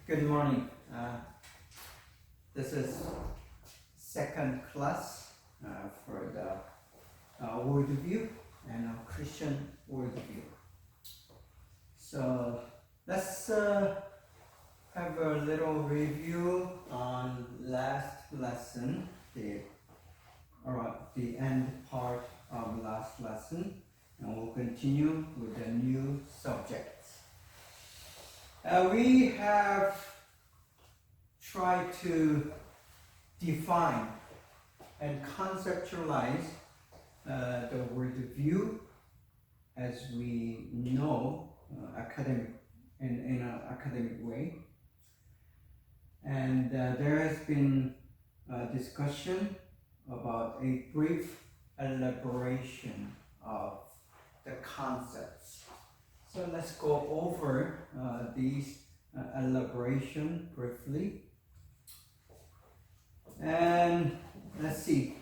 Good morning. This is second class for the worldview and Christian worldview. So let's have a little review on last lesson, the end part of last lesson, and we'll continue with the new subjects. We have tried to define and conceptualize the worldview as we know in an academic way. And there has been a discussion about a brief elaboration of the concepts. So let's go over these elaboration briefly. And let's see.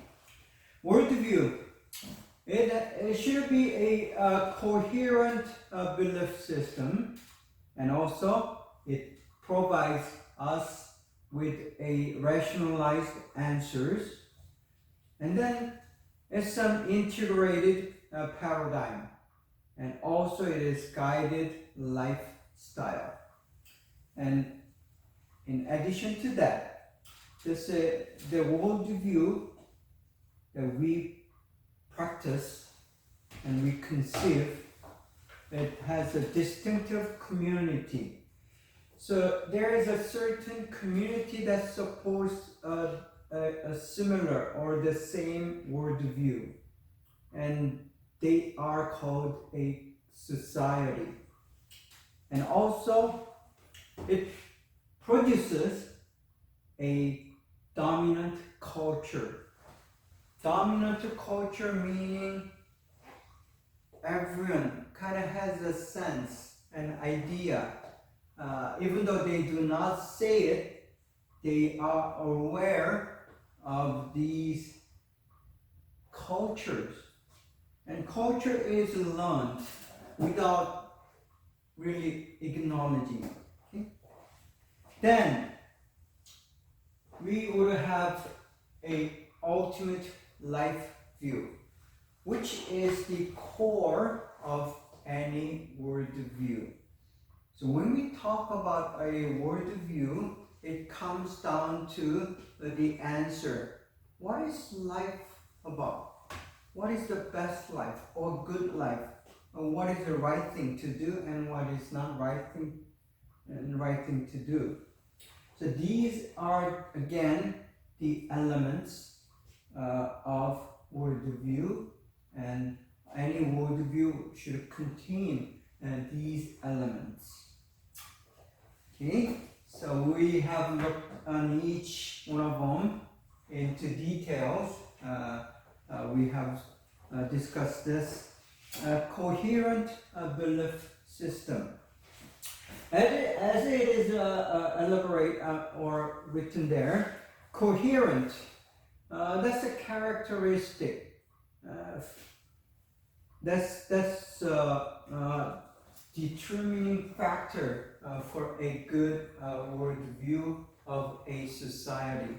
Worldview. It should be a coherent belief system, and also it provides us with a rationalized answers, and then it's an integrated paradigm, and also it is guided lifestyle. And in addition to that, the worldview that we practice and we conceive, it has a distinctive community. So there is a certain community that supports a similar or the same worldview, and they are called a society. And also it produces a dominant culture. Dominant culture meaning everyone kind of has a sense, an idea. Even though they do not say it, they are aware of these cultures. And culture is learned without really acknowledging. Okay? Then we would have a ultimate life view, which is the core of any worldview. So when we talk about a worldview, it comes down to the answer. What is life about? What is the best life or good life? Or what is the right thing to do and what is not right thing to do? So these are again the elements of worldview, and any worldview should contain these elements. Okay, so we have looked on each one of them into details. We have discussed this coherent belief system. As it is elaborate or written there, coherent. That's a characteristic. That's determining factor for a good worldview of a society.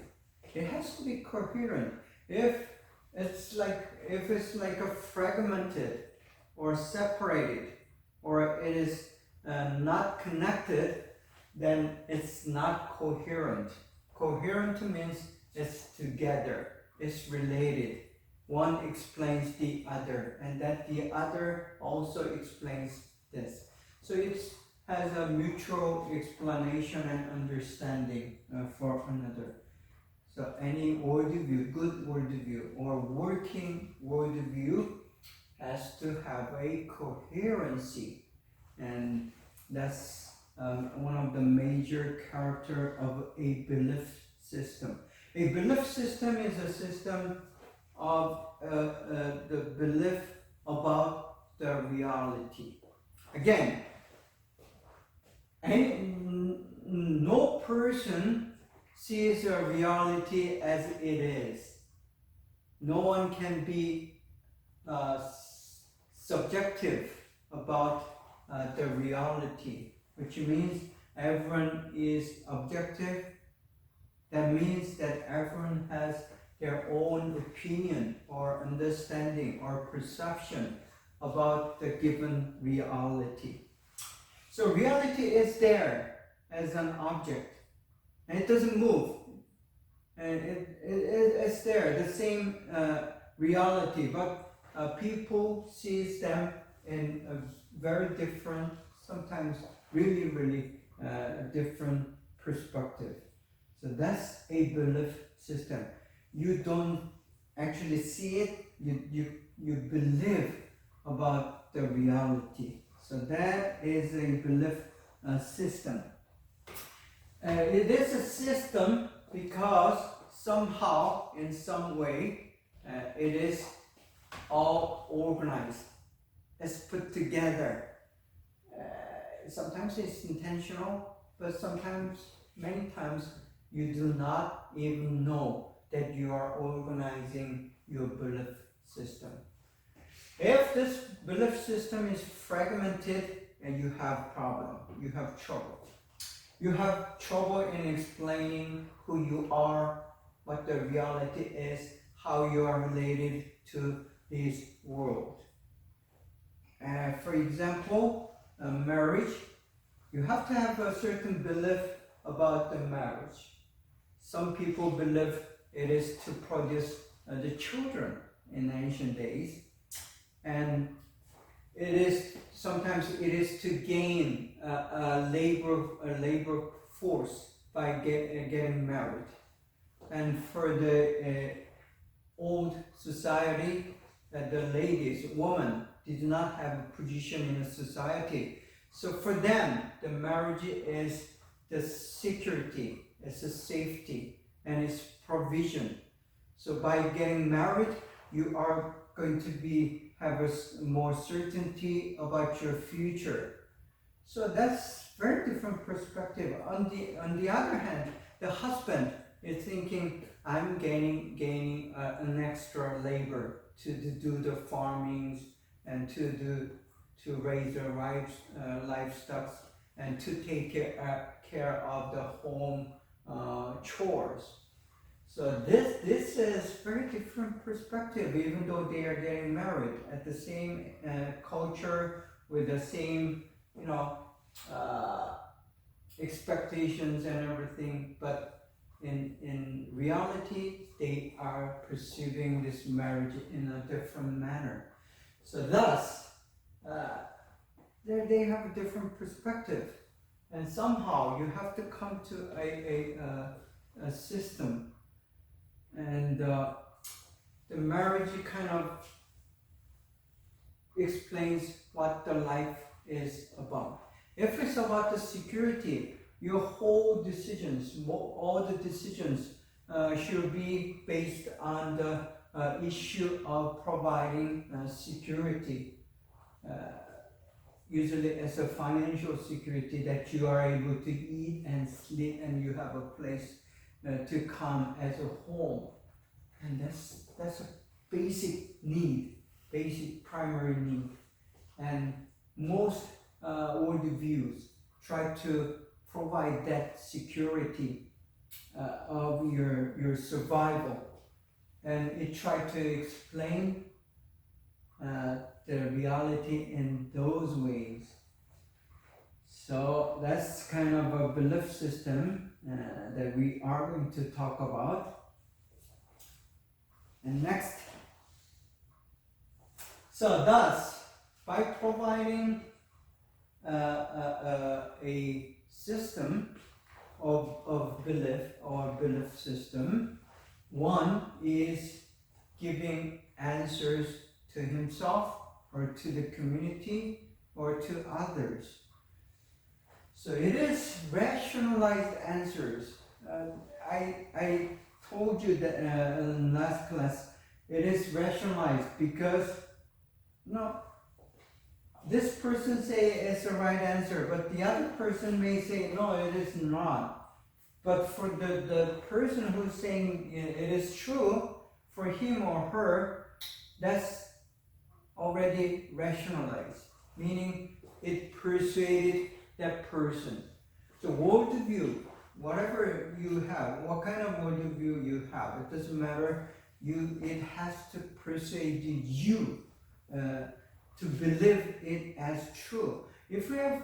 It has to be coherent. If it's like a fragmented or separated, or it is not connected, then it's not coherent. Coherent means it's together, it's related. One explains the other, and that the other also explains this. So it has a mutual explanation and understanding for another. So any worldview, good worldview or working worldview has to have a coherency, and that's one of the major character of a belief system. A belief system is a system of the belief about the reality. Again, no person sees a reality as it is. No one can be subjective about the reality, which means everyone is objective, that means that everyone has their own opinion or understanding or perception about the given reality. So reality is there as an object, and it doesn't move. And it's there, the same reality, but people sees them in a very different, sometimes really different perspective. So that's a belief system. You don't actually see it, you believe about the reality. So that is a belief system. It is a system because somehow, in some way, it is all organized. It's put together. Sometimes it's intentional, but sometimes, many times, you do not even know that you are organizing your belief system. If this belief system is fragmented, and you have problem, you have trouble. You have trouble in explaining who you are, what the reality is, how you are related to this world. For example, marriage, you have to have a certain belief about the marriage. Some people believe it is to produce the children in ancient days, and sometimes it is to gain a labor force by getting married. And for the old society, the ladies, women, did not have a position in the society. So for them, the marriage is the security, it's a safety, and it's provision. So by getting married, you are going to have a more certainty about your future. So that's very different perspective. On the other hand, the husband is thinking, I'm gaining an extra labor to do the farmings and to raise their livestock and to take care of the home chores. So this is very different perspective, even though they are getting married at the same culture with the same expectations and everything, but in reality they are perceiving this marriage in a different manner. So thus they have a different perspective, and somehow you have to come to a system. And the marriage kind of explains what the life is about. If it's about the security, your whole decisions, all the decisions should be based on the issue of providing security. Usually as a financial security, that you are able to eat and sleep and you have a place to come as a home. And that's a basic need, basic primary need. And most worldviews try to provide that security of your survival. And it tries to explain the reality in those ways. So that's kind of a belief system that we are going to talk about. And next, so thus, by providing a system of belief or belief system, one is giving answers to himself or to the community or to others. So it is rationalized answers. I told you that in last class, it is rationalized because this person say it's the right answer, but the other person may say no, it is not. But for the person who's saying it is true, for him or her, that's already rationalized, meaning it persuaded that person. So the worldview, whatever you have, what kind of worldview you have, it doesn't matter. It has to persuade you to believe it as true. If you have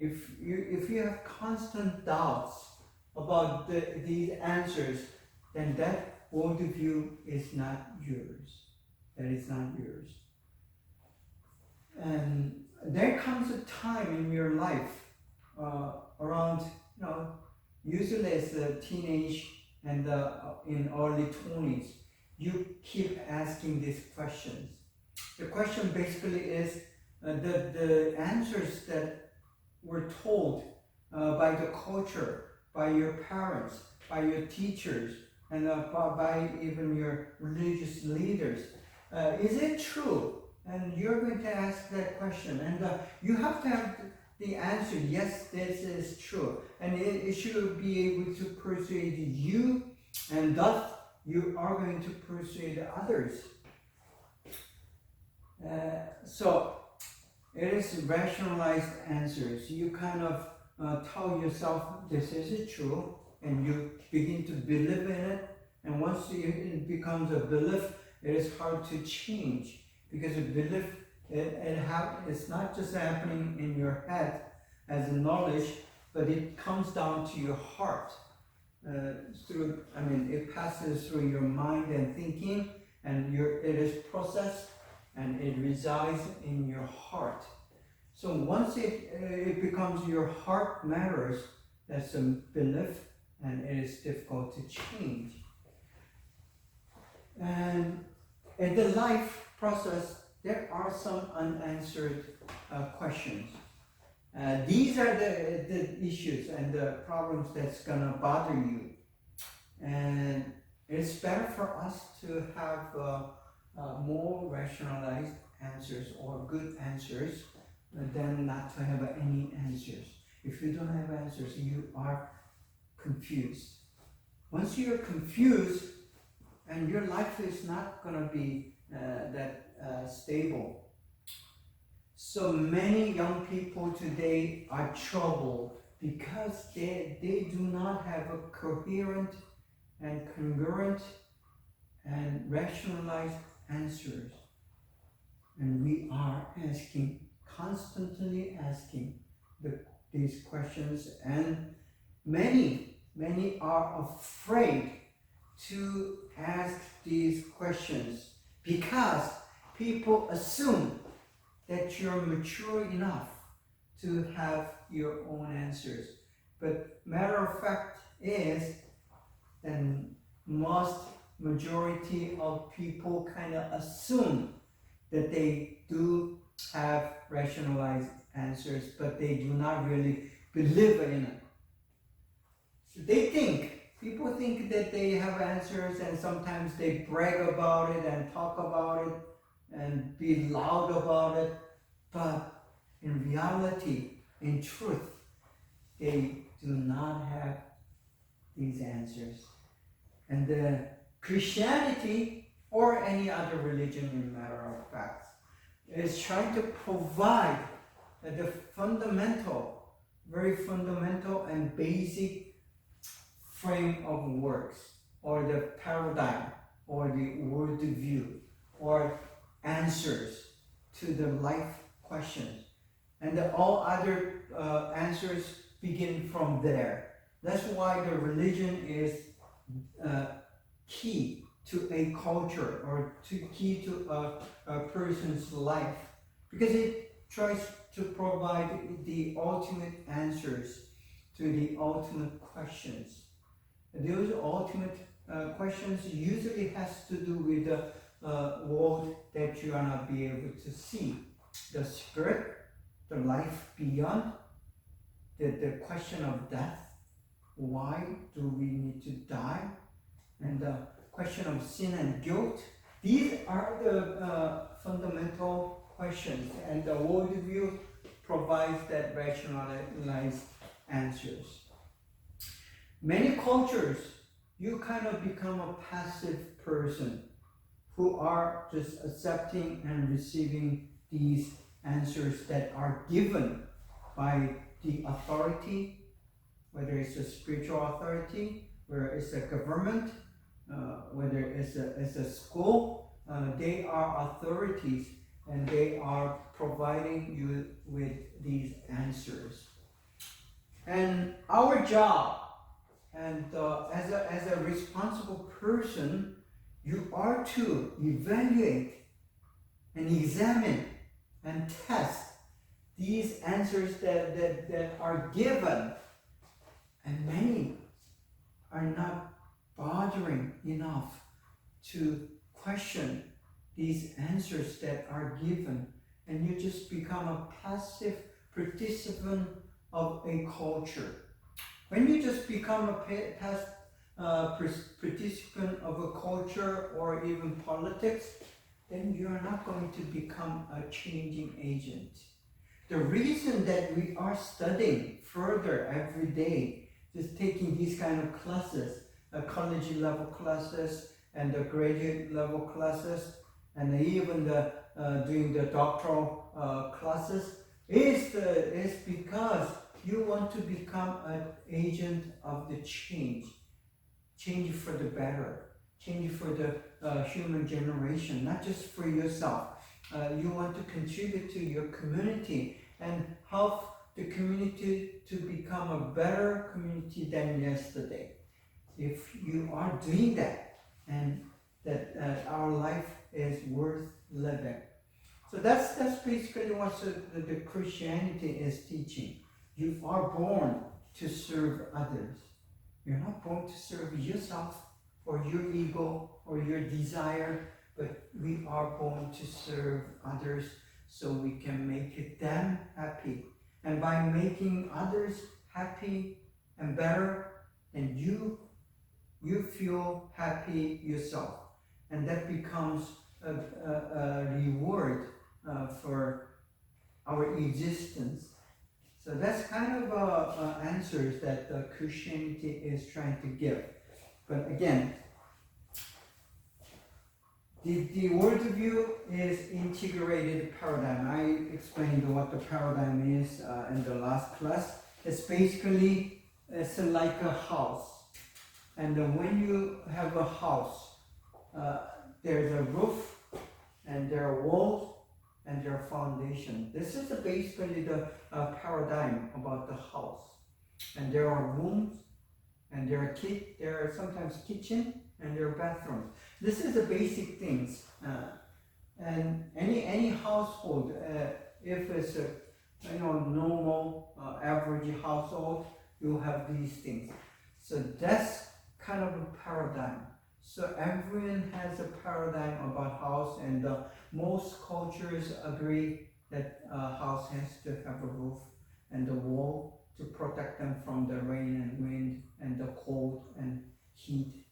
if you have constant doubts about these answers, then that worldview is not yours. That is not yours. And there comes a time in your life, around, usually as a teenage and in early 20s, you keep asking these questions. The question basically is the answers that were told by the culture, by your parents, by your teachers, and by even your religious leaders. Is it true? And you're going to ask that question, and you have to have the answer, yes, this is true. And it should be able to persuade you, and thus you are going to persuade others. So it is rationalized answers. You kind of tell yourself, this is true, and you begin to believe in it. And once it becomes a belief, it is hard to change, because a belief, it's not just happening in your head as a knowledge, but it comes down to your heart. It passes through your mind and thinking, and it is processed, and it resides in your heart. So once it becomes your heart matters, that's a belief, and it is difficult to change. And in the life process, there are some unanswered questions. These are the issues and the problems that's gonna bother you. And it's better for us to have more rationalized answers or good answers than not to have any answers. If you don't have answers, you are confused. Once you're confused, and your life is not going to be that stable. So many young people today are troubled because they do not have a coherent and congruent and rationalized answers. And we are constantly asking these questions, and many are afraid to ask these questions because people assume that you're mature enough to have your own answers. But matter of fact is that majority of people kind of assume that they do have rationalized answers, but they do not really believe in it. So people think that they have answers, and sometimes they brag about it and talk about it and be loud about it, but in reality, in truth, they do not have these answers. And the Christianity, or any other religion in matter of fact, is trying to provide the very fundamental and basic frame of works, or the paradigm, or the worldview, or answers to the life questions. And all other answers begin from there. That's why the religion is key to a culture, or key to a person's life, because it tries to provide the ultimate answers to the ultimate questions. Those ultimate questions usually has to do with the world that you are not be able to see, the spirit, the life beyond, the question of death, why do we need to die, and the question of sin and guilt. These are the fundamental questions, and the worldview provides that rationalized answers. Many cultures, you kind of become a passive person who are just accepting and receiving these answers that are given by the authority, whether it's a spiritual authority, whether it's a government, whether it's a school. They are authorities and they are providing you with these answers. And our job, and as a responsible person, you are to evaluate and examine and test these answers that are given. And many are not bothering enough to question these answers that are given, and you just become a passive participant of a culture. When you just become a participant of a culture or even politics, then you're not going to become a changing agent. The reason that we are studying further every day, just taking these kind of classes, college level classes and the graduate level classes, and even doing the doctoral classes, is because you want to become an agent of the change for the better, change for the human generation, not just for yourself. You want to contribute to your community and help the community to become a better community than yesterday. If you are doing that, and that our life is worth living. So that's basically what the Christianity is teaching. You are born to serve others. You're not born to serve yourself or your ego or your desire, but we are born to serve others so we can make them happy. And by making others happy and better, then you feel happy yourself. And that becomes a reward for our existence. So that's kind of answers that Christianity is trying to give. But again, the worldview is integrated paradigm. I explained what the paradigm is in the last class. It's basically, it's like a house. And when you have a house, there's a roof, and there are walls, and there are foundation. This is basically the paradigm about the house. And there are rooms, and there are sometimes kitchen, and there are bathrooms. This is the basic things. And any household, if it's a normal average household, you have these things. So that's kind of a paradigm. So everyone has a paradigm about house, and most cultures agree that a house has to have a roof and a wall to protect them from the rain and wind and the cold and heat.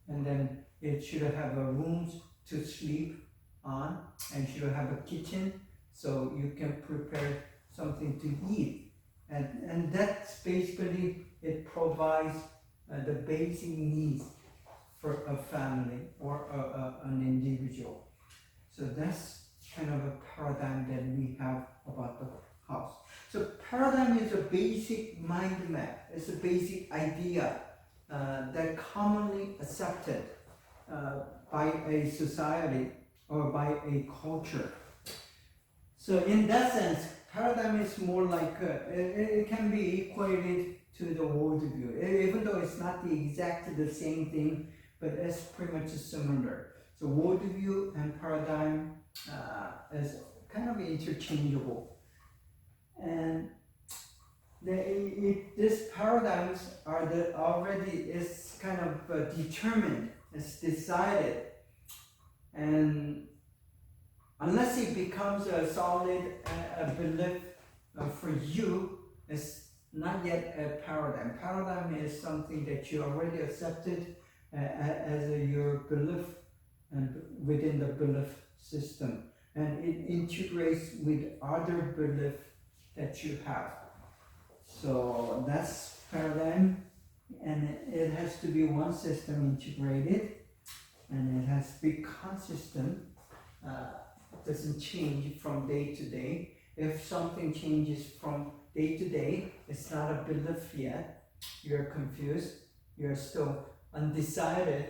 And then it should have a rooms to sleep on, and should have a kitchen so you can prepare something to eat. And that's basically, it provides the basic needs for a family or an individual. So that's kind of a paradigm that we have about the house. So paradigm is a basic mind map. It's a basic idea that commonly accepted by a society or by a culture. So in that sense, paradigm is more like, it can be equated to the worldview, even though it's not the same thing, but it's pretty much similar. So worldview and paradigm is kind of interchangeable. And these paradigms are already is kind of determined, it's decided. And unless it becomes a solid belief for you, it's not yet a paradigm. Paradigm is something that you already accepted as your belief and within the belief system. And it integrates with other beliefs that you have. So that's paradigm, and it has to be one system integrated, and it has to be consistent doesn't change from day to day. If something changes from day to day, it's not a belief yet. You're confused. You're still undecided.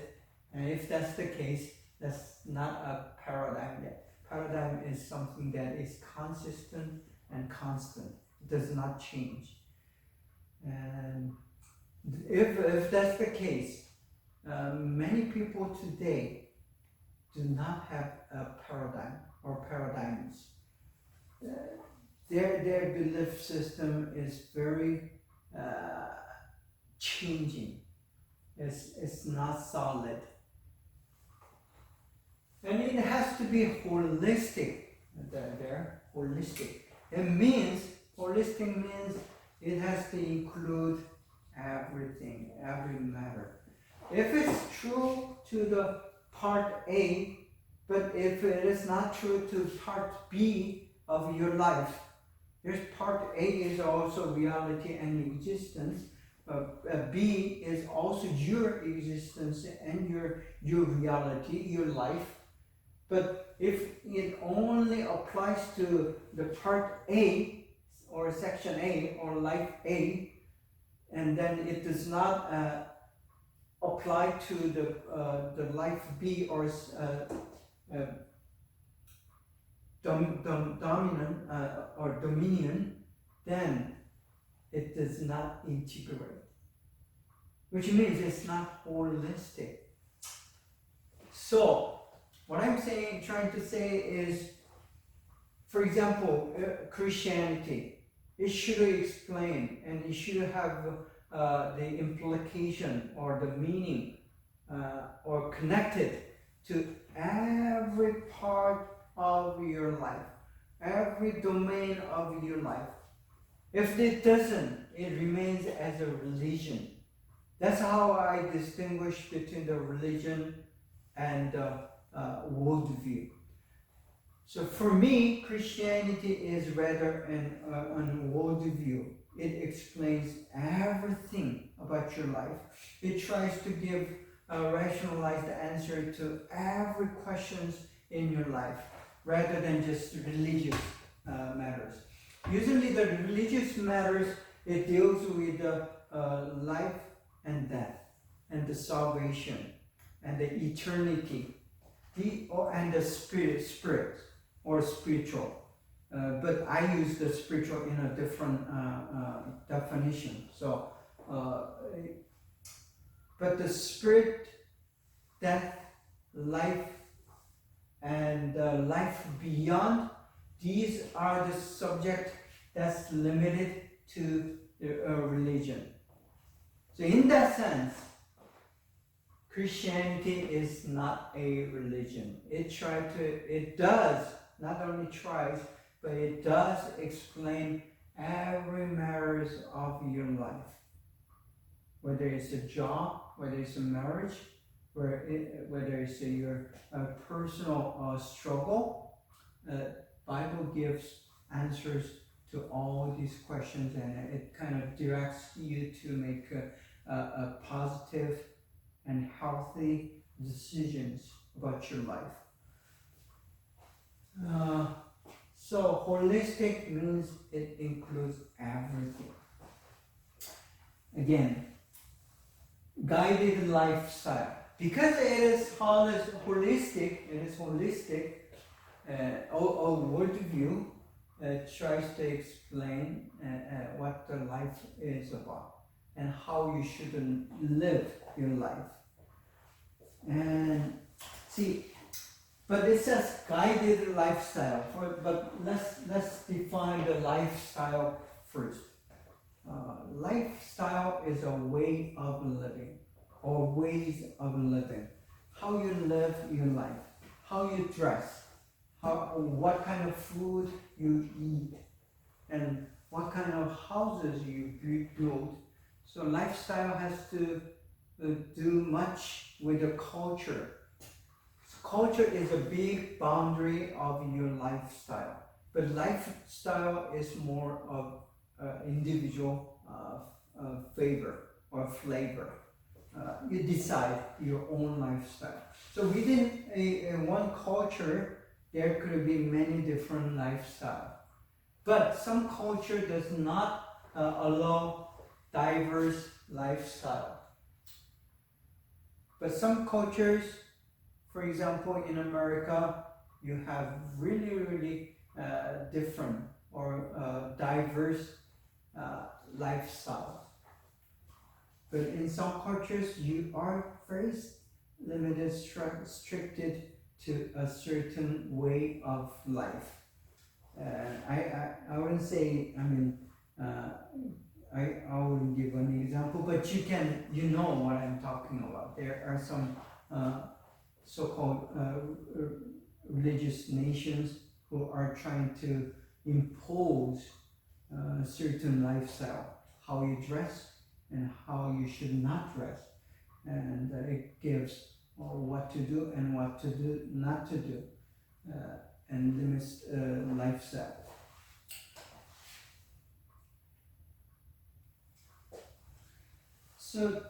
And if that's the case, that's not a paradigm yet. Paradigm is something that is consistent and constant. It does not change. And if that's the case, many people today do not have a paradigm or paradigms. Their belief system is very changing. It's not solid. And it has to be holistic. Holistic. Holistic means it has to include everything, every matter. If it's true to the part A, but if it is not true to part B of your life, there's part A is also reality and existence. B is also your existence and your reality, your life. But if it only applies to the part A or section A or life A, and then it does not apply to the life B or dominant or dominion, then it does not integrate, which means it's not holistic. So what I'm trying to say is, for example, Christianity, it should explain and it should have the implication or the meaning or connected to every part of your life, every domain of your life. If it doesn't, it remains as a religion. That's how I distinguish between the religion and worldview. So for me, Christianity is rather an worldview. It explains everything about your life. It tries to give a rationalized answer to every questions in your life, rather than just religious matters. Usually the religious matters, it deals with life and death, and the salvation, and the eternity, and the spirit or spiritual. But I use the spiritual in a different definition. So, but the spirit, death, life, and life beyond, these are the subject that's limited to religion. So in that sense, Christianity is not a religion. It does, not only tries, but it does explain every matters of your life. Whether it's a job, whether it's a marriage, whether it's your personal struggle, Bible gives answers to all these questions, and it kind of directs you to make a positive and healthy decisions about your life. So holistic means it includes everything. Again, guided lifestyle. Because it is holistic, a worldview tries to explain what the life is about and how you should live your life. And see, but it says guided lifestyle. But let's define the lifestyle first. Lifestyle is a way of living, or ways of living. How you live your life, how you dress, what kind of food you eat, and what kind of houses you build. So lifestyle has to do much with the culture. Culture is a big boundary of your lifestyle, but lifestyle is more of individual favor or flavor. You decide your own lifestyle. So within one culture, there could be many different lifestyles. But some culture does not allow diverse lifestyle. But some cultures, for example, in America, you have really different or diverse lifestyle. But in some cultures, you are very limited, restricted to a certain way of life. I wouldn't say, I wouldn't give an example, but you know what I'm talking about. There are some so-called religious nations who are trying to impose a certain lifestyle, how you dress and how you should not dress, and it gives what to do and what to do not to do, and limits lifestyle. So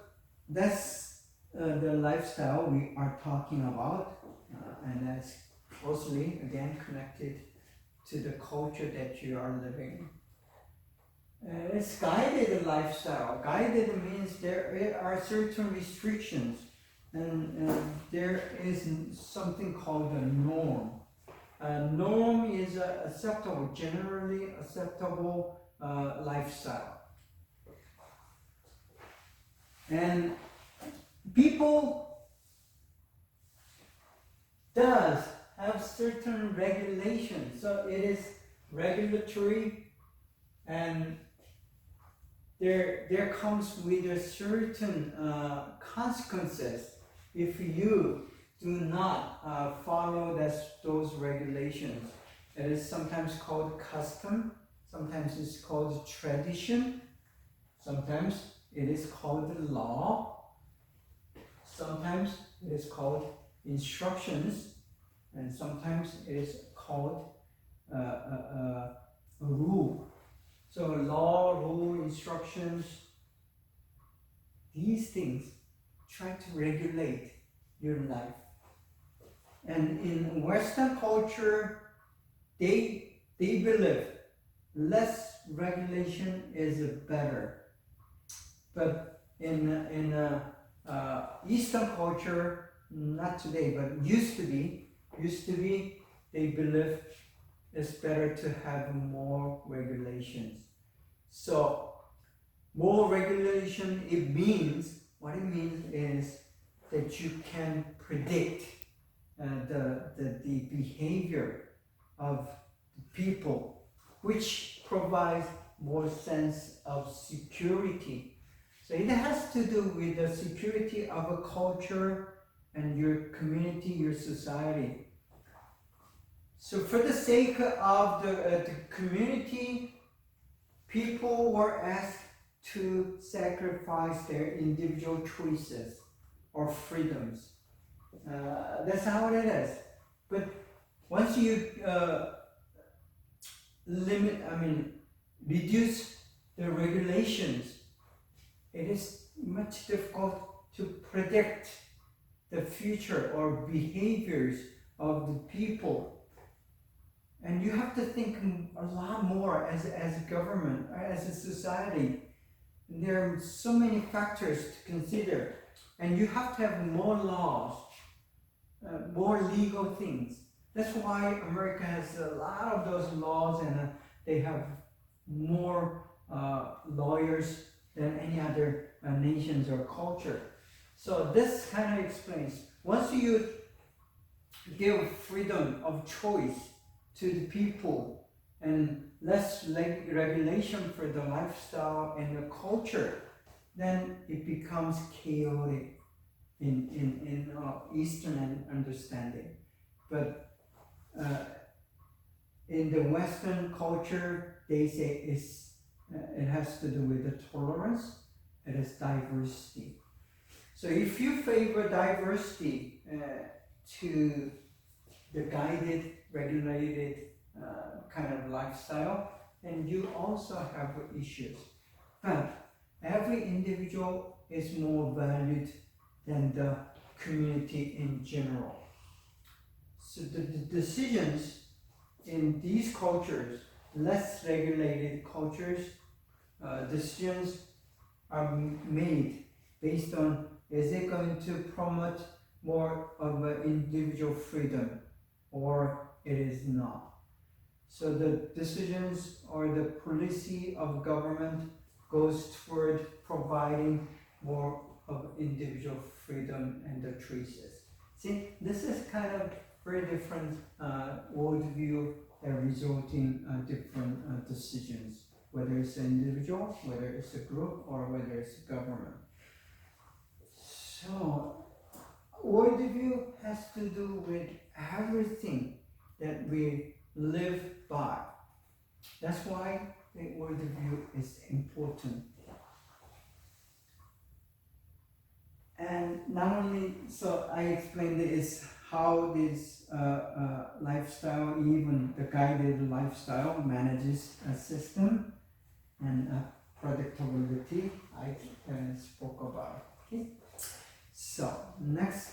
that's the lifestyle we are talking about, and that's closely again connected to the culture that you are living. It's guided lifestyle. Guided means there are certain restrictions, and there is something called a norm. Norm is acceptable, generally acceptable lifestyle. And people does have certain regulations, so it is regulatory, and there comes with a certain consequences if you do not follow those regulations. It is sometimes called custom, sometimes it's called tradition, sometimes it is called the law, sometimes it is called instructions, and sometimes it is called a rule. So law, rule, instructions, these things try to regulate your life. And in Western culture, they believe less regulation is better. But in Eastern culture, not today, but used to be, they believe it's better to have more regulations. So more regulation, what it means is that you can predict the behavior of people, which provides more sense of security. So it has to do with the security of a culture and your community, your society. So for the sake of the community, people were asked to sacrifice their individual choices or freedoms. That's how it is. But once you reduce the regulations, it is much difficult to predict the future or behaviors of the people. And you have to think a lot more as a government, as a society. There are so many factors to consider. And you have to have more laws, more legal things. That's why America has a lot of those laws, and they have more lawyers than any other nations or culture. So this kind of explains, once you give freedom of choice to the people and less regulation for the lifestyle and the culture, then it becomes chaotic in Eastern understanding. But in the Western culture, they say it has to do with the tolerance, it is diversity. So if you favor diversity to the guided, regulated kind of lifestyle, then you also have issues. But every individual is more valued than the community in general. So the decisions in these cultures, less regulated cultures, decisions are made based on, is it going to promote more of an individual freedom or it is not. So the decisions or the policy of government goes toward providing more of individual freedom and the choices. See, this is kind of very different worldview that result in different decisions, whether it's an individual, whether it's a group, or whether it's a government. So, worldview has to do with everything that we live by. That's why the worldview is important. And not only, so I explained this, how this lifestyle, even the guided lifestyle, manages a system and predictability I spoke about. Okay? So, next.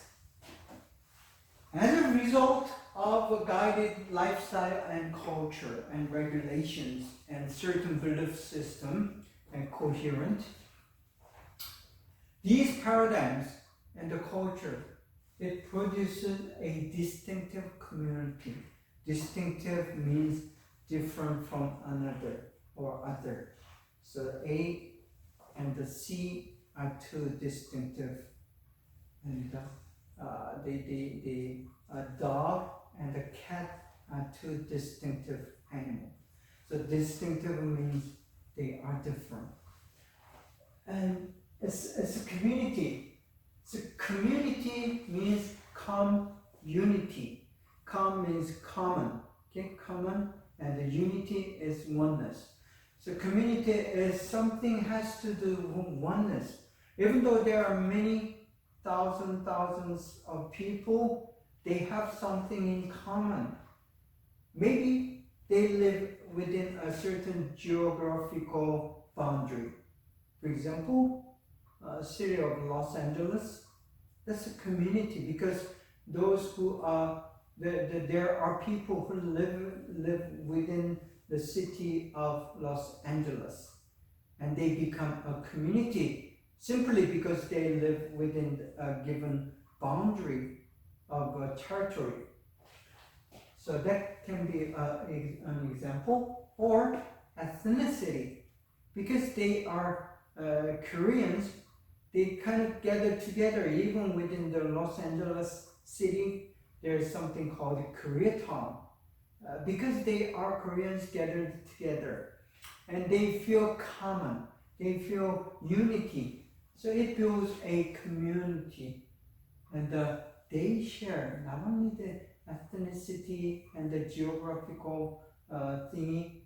As a result of a guided lifestyle and culture and regulations and certain belief system and coherent, these paradigms and the culture, it produces a distinctive community. Distinctive means different from another or other. So A and the C are two distinctive, and the dog and the cat are two distinctive animals. So distinctive means they are different. And it's a community. So community means unity. Means common. Okay, common, and the unity is oneness. So community is something has to do with oneness. Even though there are many thousands of people, they have something in common. Maybe they live within a certain geographical boundary. For example, city of Los Angeles, that's a community because those who are, there are people who live within the city of Los Angeles, and they become a community simply because they live within a given boundary of a territory. So that can be an example. Or ethnicity, because they are Koreans, they kind of gather together. Even within the Los Angeles city, there's something called Koreatown. Because they are Koreans gathered together, and they feel common, they feel unity. So it builds a community, and they share not only the ethnicity and the geographical thingy,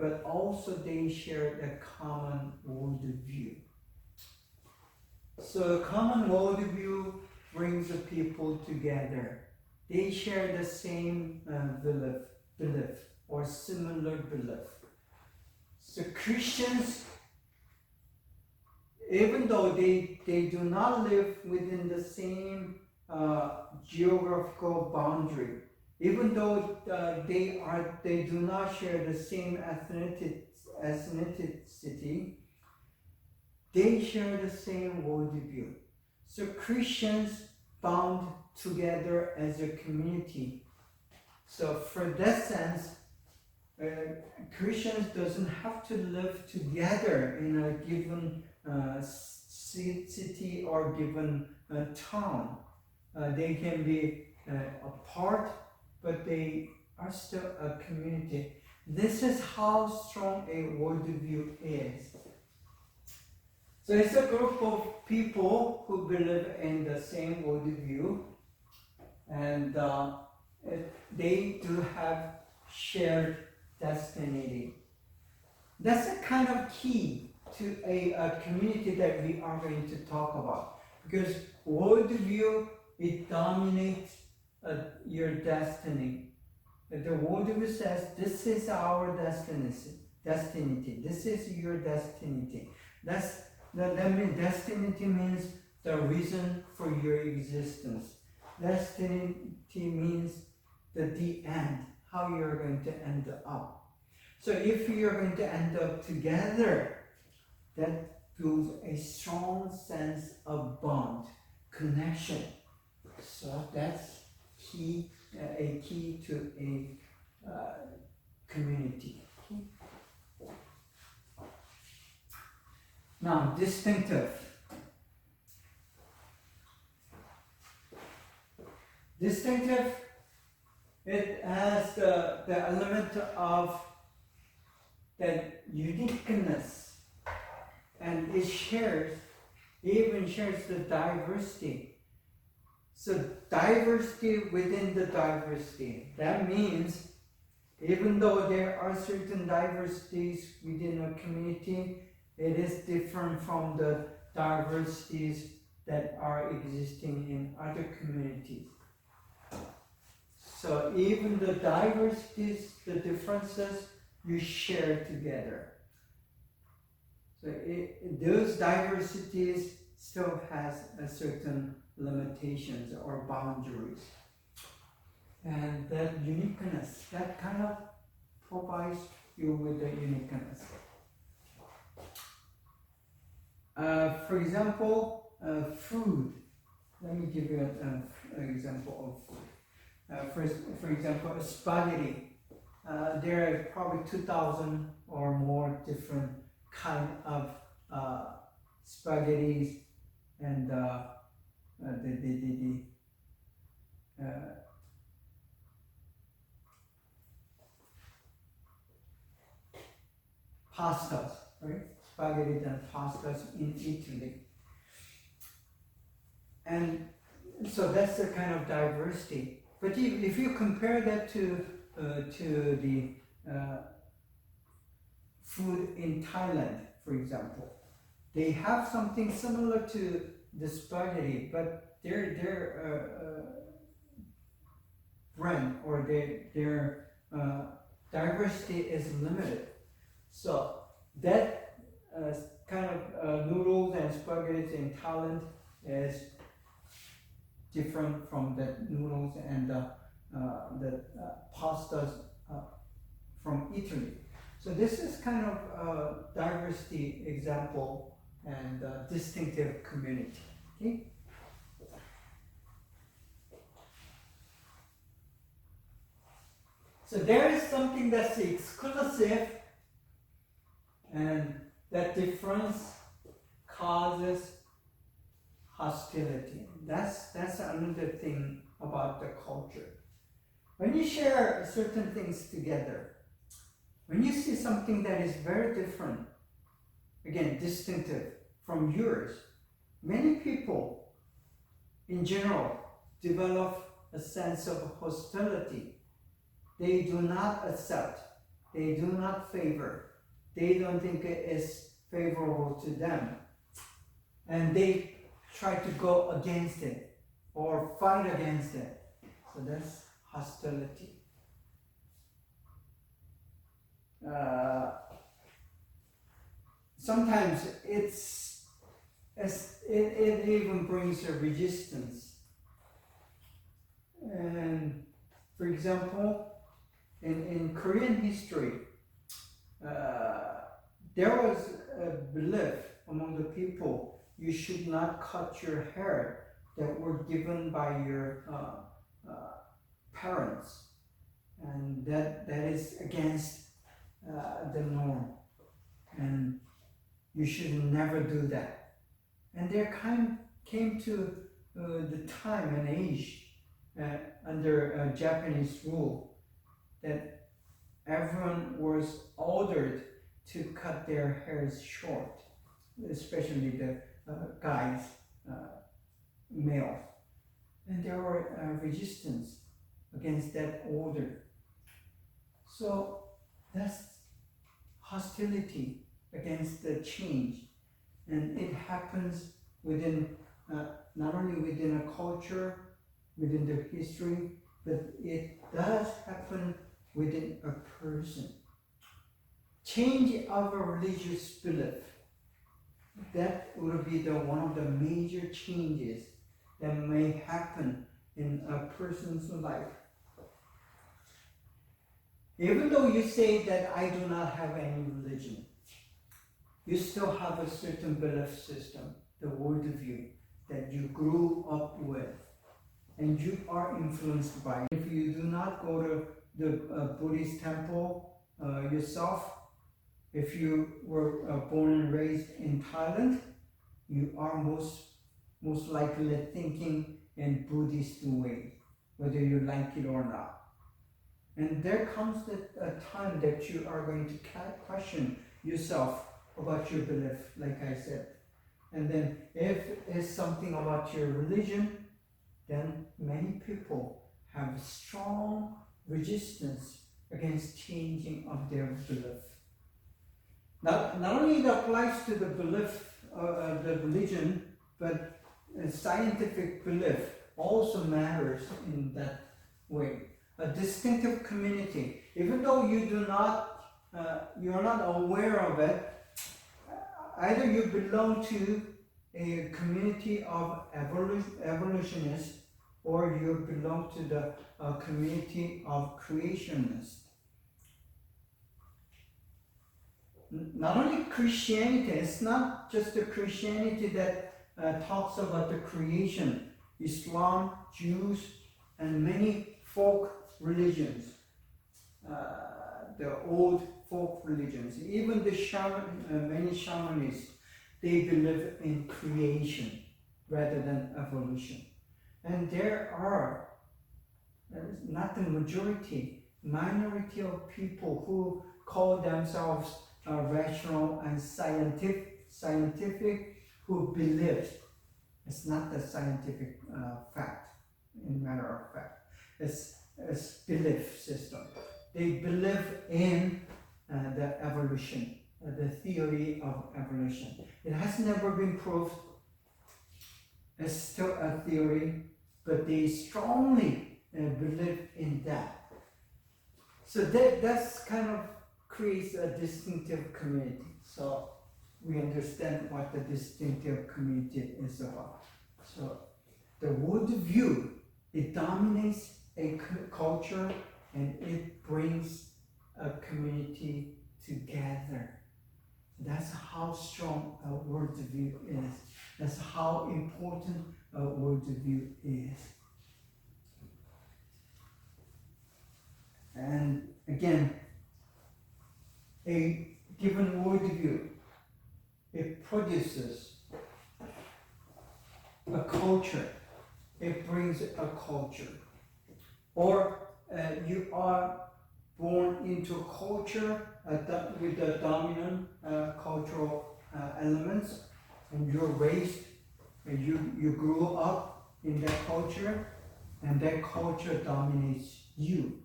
but also they share the common worldview. So common worldview brings the people together. They share the same belief or similar belief. So Christians, even though they do not live within the same geographical boundary, even though they do not share the same ethnicity, they share the same worldview. So Christians bound together as a community. So for that sense, Christians doesn't have to live together in a given city or given town. They can be apart, but they are still a community. This is how strong a worldview is. So it's a group of people who believe in the same worldview, and they do have shared destiny. That's a kind of key to a community that we are going to talk about, because worldview, it dominates your destiny. The worldview says this is our destiny. This is your destiny. That means destiny means the reason for your existence. Destiny means the end, how you're going to end up. So if you're going to end up together, that builds a strong sense of bond, connection. So that's key, a key to a community. Now, distinctive. Distinctive, it has the element of that uniqueness, and it even shares the diversity. So diversity within the diversity. That means even though there are certain diversities within a community, it is different from the diversities that are existing in other communities. So even the diversities, the differences, you share together. So those diversities still has a certain limitations or boundaries. And that uniqueness, that kind of provides you with the uniqueness. For example, food. Let me give you an example of food. For example, spaghetti. There are probably 2,000 or more different kind of spaghettis, and pastas, right? Spaghetti and pastas in Italy. And so that's the kind of diversity. But if you compare that to the food in Thailand, for example, they have something similar to the spaghetti, but their brand or their diversity is limited. So that kind of noodles and spaghetti in Thailand is different from the noodles and the pastas from Italy. So this is kind of a diversity example and distinctive community. Okay? So there is something that's exclusive, and that difference causes hostility. That's another thing about the culture. When you share certain things together, when you see something that is very different, again, distinctive from yours, many people in general develop a sense of hostility. They do not accept, they do not favor, they don't think it is favorable to them, and they try to go against it or fight against it. So that's hostility. Sometimes it even brings a resistance. And for example, in Korean history, there was a belief among the people you should not cut your hair that were given by your parents, and that is against the norm, and you should never do that. And there came to the time and age under Japanese rule that everyone was ordered to cut their hairs short, especially the guys, male. And there were resistance against that order. So that's hostility against the change. And it happens within, not only within a culture, within the history, but it does happen within a person. Change of a religious belief, that would be one of the major changes that may happen in a person's life. Even though you say that I do not have any religion, you still have a certain belief system, the worldview that you grew up with, and you are influenced by it. If you do not go to the Buddhist temple yourself, if you were born and raised in Thailand, you are most likely thinking in Buddhist way, whether you like it or not. And there comes a time that you are going to question yourself about your belief, like I said. And then if it's something about your religion, then many people have strong resistance against changing of their belief. Not only it applies to the belief, the religion, but scientific belief also matters in that way. A distinctive community, even though you're not aware of it, either you belong to a community of evolutionists or you belong to the community of creationists. Not only Christianity, it's not just the Christianity that talks about the creation. Islam, Jews, and many folk religions, the old folk religions, even the many shamanists, they believe in creation rather than evolution. And there are not the majority, minority of people who call themselves rational and scientific, who believe. It's not the scientific fact, in matter of fact. It's belief system. They believe in the evolution, the theory of evolution. It has never been proved. It's still a theory, but they strongly believe in that. So that's kind of creates a distinctive community. So we understand what the distinctive community is about. So the worldview, it dominates a culture and it brings a community together. That's how strong a worldview is. That's how important a worldview is. And again, a given worldview, it produces a culture. It brings a culture. Or you are born into a culture with the dominant cultural elements, and you're raised, and you grew up in that culture, and that culture dominates you.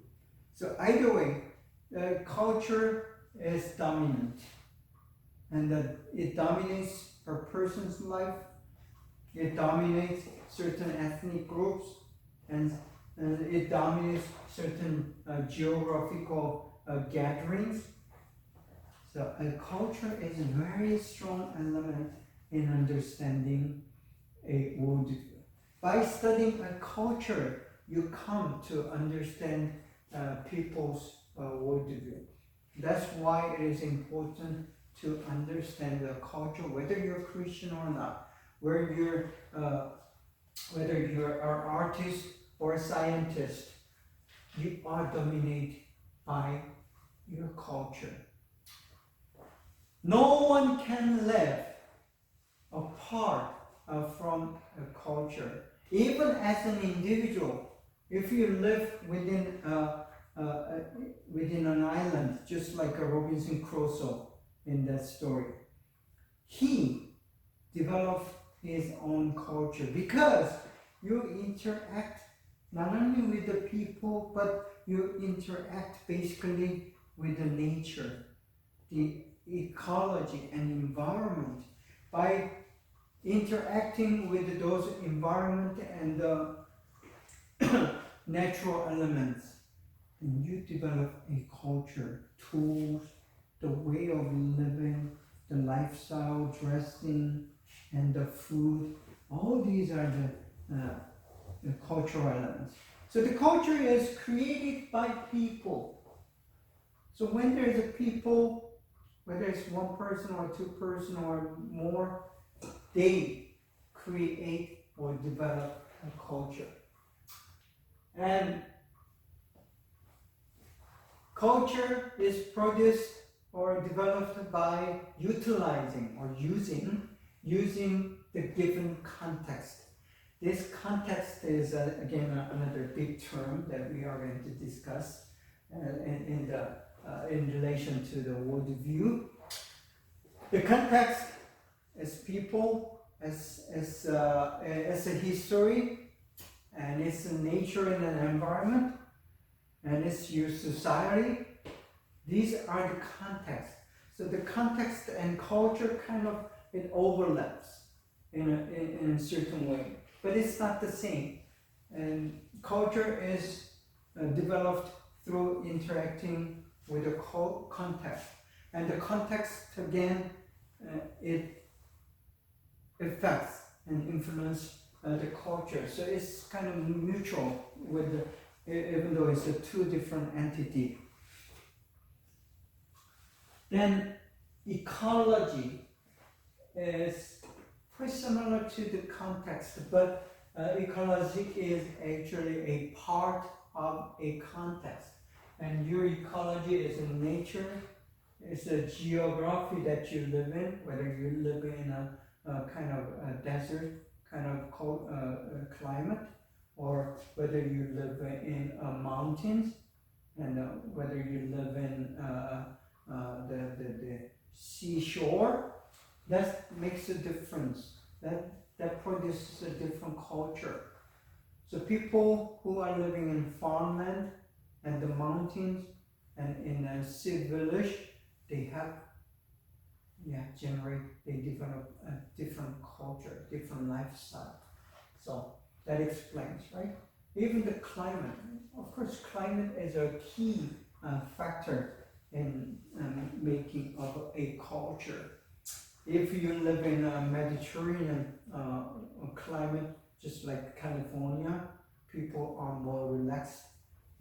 So either way, the culture is dominant, and it dominates a person's life. It dominates certain ethnic groups, and it dominates certain geographical gatherings. So a culture is a very strong element in understanding a worldview. By studying a culture, you come to understand people's worldview. That's why it is important to understand the culture, whether you're Christian or not, whether you're an artist or a scientist, you are dominated by your culture. No one can live apart from a culture. Even as an individual, if you live within an island, just like a Robinson Crusoe in that story, he developed his own culture because you interact not only with the people, but you interact basically with the nature, the ecology and environment. By interacting with those environment and the natural elements, and you develop a culture, tools, the way of living, the lifestyle, dressing, and the food. All these are the cultural elements. So the culture is created by people. So when there's a people, whether it's one person or two person or more, they create or develop a culture. And culture is produced or developed by utilizing or using the given context. This context is again another big term that we are going to discuss in relation to the worldview. The context is people, as a history, and it's a nature and an environment, and it's your society. These are the context. So the context and culture kind of it overlaps in a certain way, but it's not the same. And culture is developed through interacting with the context, and the context again it affects and influences the culture. So it's kind of mutual with even though it's two different entities. Then ecology is pretty similar to the context, but ecology is actually a part of a context. And your ecology is in nature, it's a geography that you live in, whether you live in a kind of a desert kind of climate, or whether you live in mountains, and whether you live in the seashore. That makes a difference. That produces a different culture. So people who are living in farmland and the mountains and in a sea village, they develop a different culture, different lifestyle. So that explains, right? Even the climate. Of course, climate is a key factor in making of a culture. If you live in a Mediterranean climate, just like California, people are more relaxed,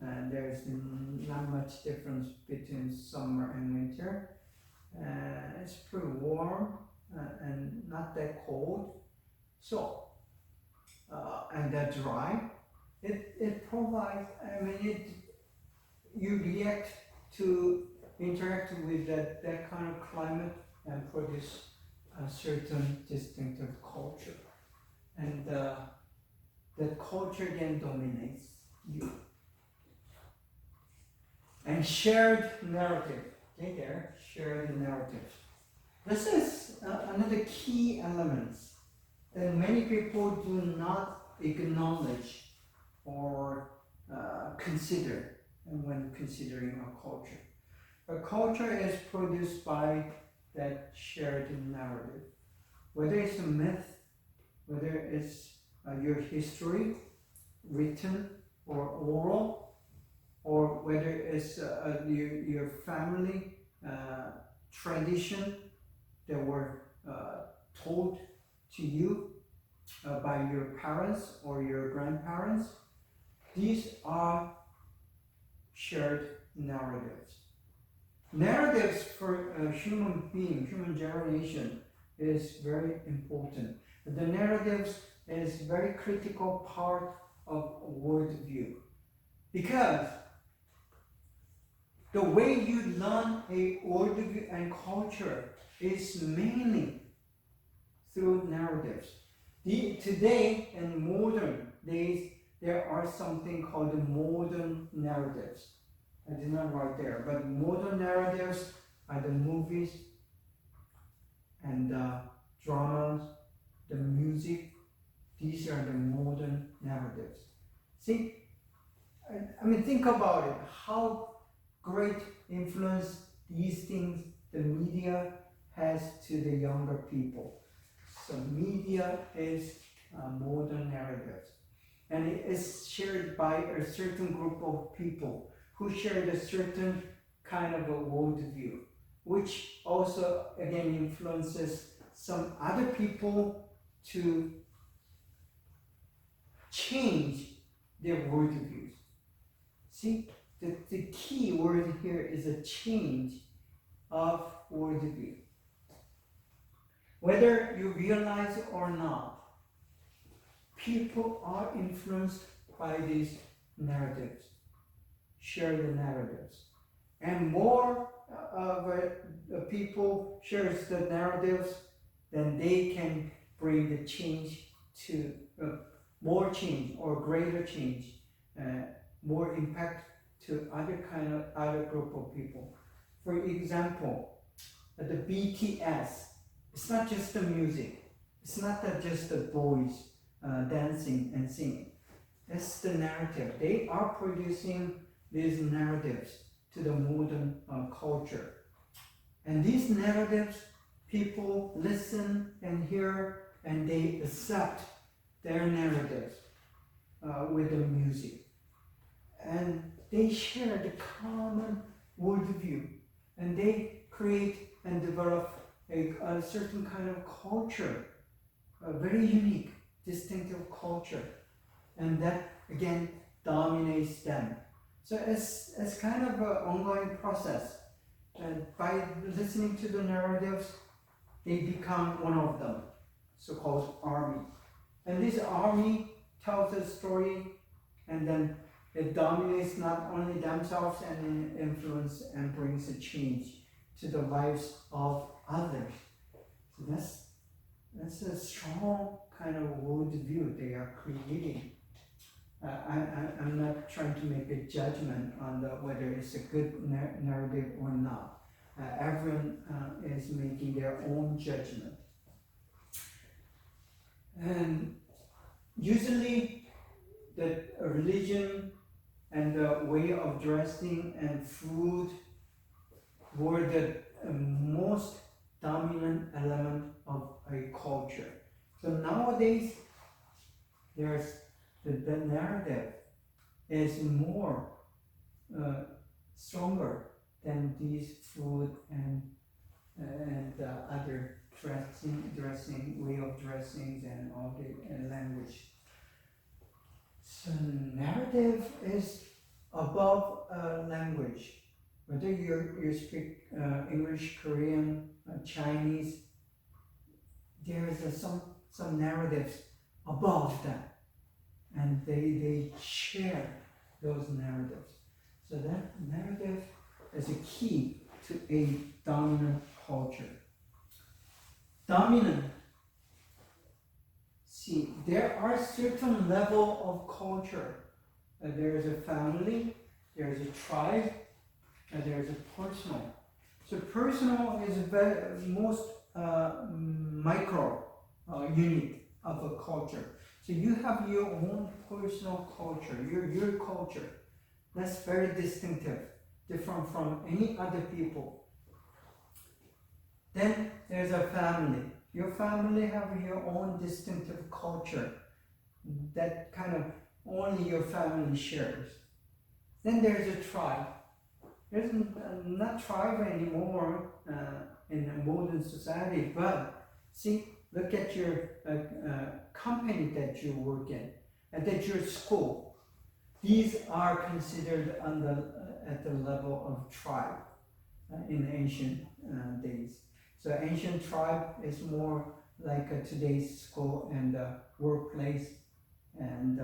and there's not much difference between summer and winter. It's pretty warm and not that cold. So, and that dry. It provides, you react to interact with that kind of climate and produce a certain distinctive culture. And that culture then dominates you. And shared narrative. Okay, there, shared narrative. This is another key element that many people do not acknowledge or consider when considering a culture. A culture is produced by that shared narrative. Whether it's a myth, whether it's your history, written or oral, or whether it's your family tradition that were told to you by your parents or your grandparents, these are shared narratives. Narratives for a human being, human generation, is very important. The narratives is very critical part of worldview, because the way you learn a worldview and culture is mainly through narratives. Today, in modern days, there are something called the modern narratives. I did not write there, but modern narratives are the movies and dramas, the music. These are the modern narratives. See, think about it. How great influence these things the media has to the younger people. So media is modern narratives, and it is shared by a certain group of people who share a certain kind of a worldview, which also again influences some other people to change their worldviews. See, the key word here is a change of worldview. Whether you realize it or not, people are influenced by these narratives, shared narratives. And more people shares the narratives, then they can bring the change to more change or greater change, more impact to other group of people. For example, the BTS, it's not just the music, it's not just the boys dancing and singing. It's the narrative. They are producing these narratives to the modern culture. And these narratives, people listen and hear and they accept their narratives with the music. And they share the common worldview. And they create and develop a certain kind of culture, a very unique, distinctive culture. And that, again, dominates them. So it's kind of an ongoing process. And by listening to the narratives, they become one of them, so-called army. And this army tells a story, and then it dominates not only themselves and influence and brings a change to the lives of others. So that's a strong kind of worldview they are creating. I'm not trying to make a judgment on whether it's a good narrative or not. Everyone is making their own judgment. And usually the religion and the way of dressing and food were the most dominant element of a culture. So nowadays, there's the narrative is more stronger than these food and other dressing, way of dressings and all the language. So narrative is above language. Whether you speak English, Korean, Chinese, there is some narratives above that. And they share those narratives. So that narrative is a key to a dominant culture. Dominant. See, there are certain level of culture. There is a family, there is a tribe, and there is a personal. So personal is the most micro unit of a culture. So you have your own personal culture, your culture. That's very distinctive, different from any other people. Then there's a family. Your family have your own distinctive culture that kind of only your family shares. Then there's a tribe. There's not tribe anymore in a modern society, but see, look at your company that you work in, and at your school. These are considered at the level of tribe in ancient days. So ancient tribe is more like today's school and workplace and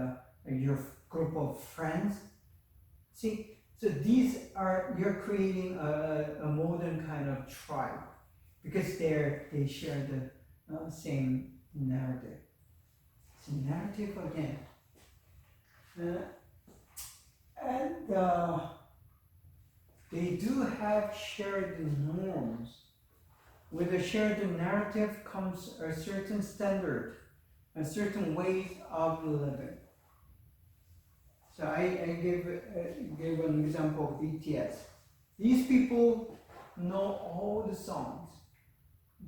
your group of friends. See, so these are, you're creating a modern kind of tribe because they share the same narrative. So narrative again. And they do have shared norms. With a shared narrative comes a certain standard, a certain ways of living. So I gave an example of BTS. These people know all the songs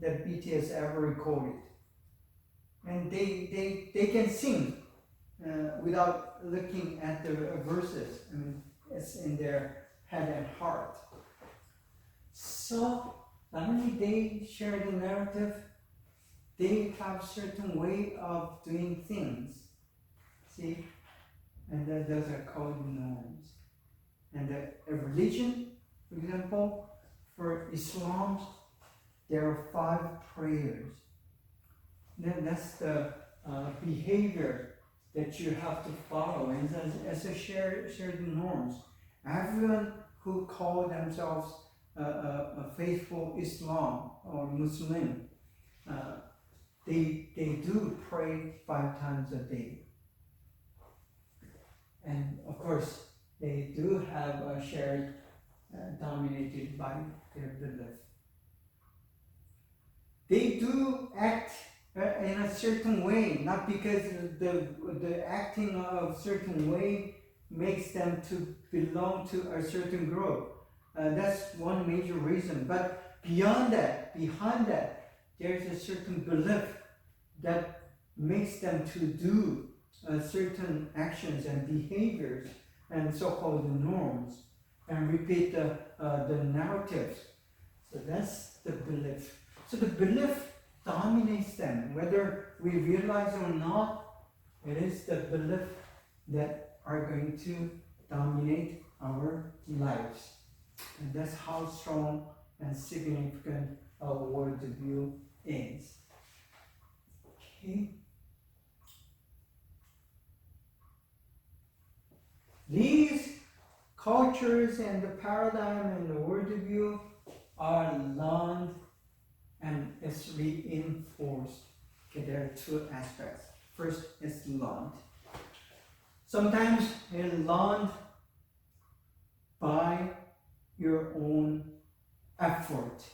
that BTS ever recorded. And they can sing without looking at the verses. I mean, it's in their head and heart. So not only they share the narrative, they have certain way of doing things. See? And those are called norms. And a religion, for example, for Islam, there are 5 prayers. Then that's the behavior that you have to follow, and as a shared norms. Everyone who call themselves a faithful Islam or Muslim, they do pray 5 times a day. And of course, they do have a shared dominated by their belief. They do act in a certain way, not because the acting of a certain way makes them to belong to a certain group. That's one major reason. But beyond that, behind that, there's a certain belief that makes them to do certain actions and behaviors and so-called norms and repeat the narratives. So that's the belief. So the belief dominates them, whether we realize or not. It is the belief that are going to dominate our lives. And that's how strong and significant our worldview is. Okay. These cultures and the paradigm and the worldview are learned and it's reinforced. Okay, there are 2 aspects. First is learned. Sometimes it's learned by your own effort.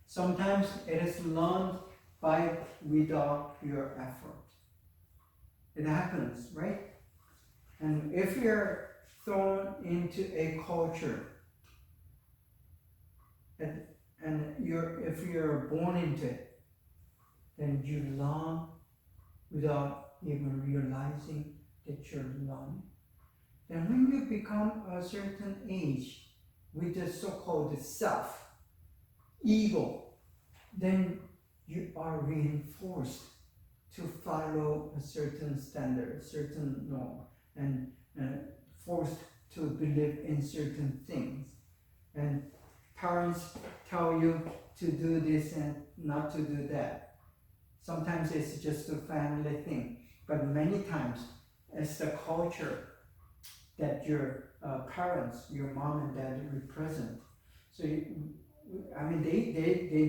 Sometimes it is learned by without your effort. It happens, right? And if you're thrown into a culture and if you're born into it, then you learn without even realizing that you're learning. And when you become a certain age with the so-called self, ego, then you are reinforced to follow a certain standard, a certain norm, and forced to believe in certain things. And parents tell you to do this and not to do that. Sometimes it's just a family thing, but many times it's the culture that your parents, your mom and dad represent. So they